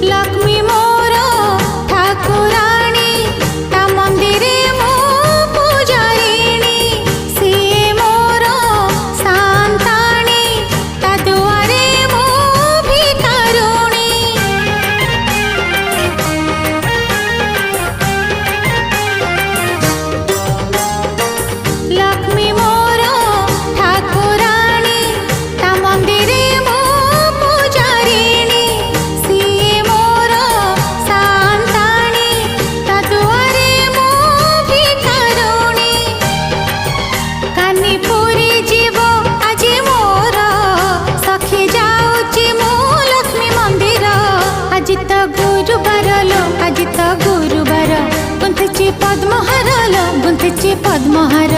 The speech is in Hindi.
लक्ष्मी मोर ठाकुराणी ता मंदिरे मो पूजारिणी सीए मोर शांताणी ता दुआरे मो भिकारुणी लक्ष्मी मोर ठाकुराणी ता मंदिरे मो पूजारिणी सीए मोर शांताणी ता दुआरे मो भिकारुणी कानी पुरी जीव आजी मोर सखी जाऊची मो लक्ष्मी मंदिर आज तो गुरुवार लो आज तो गुरुवार गुंथुची पद्महार लो गुंथुची पद्महार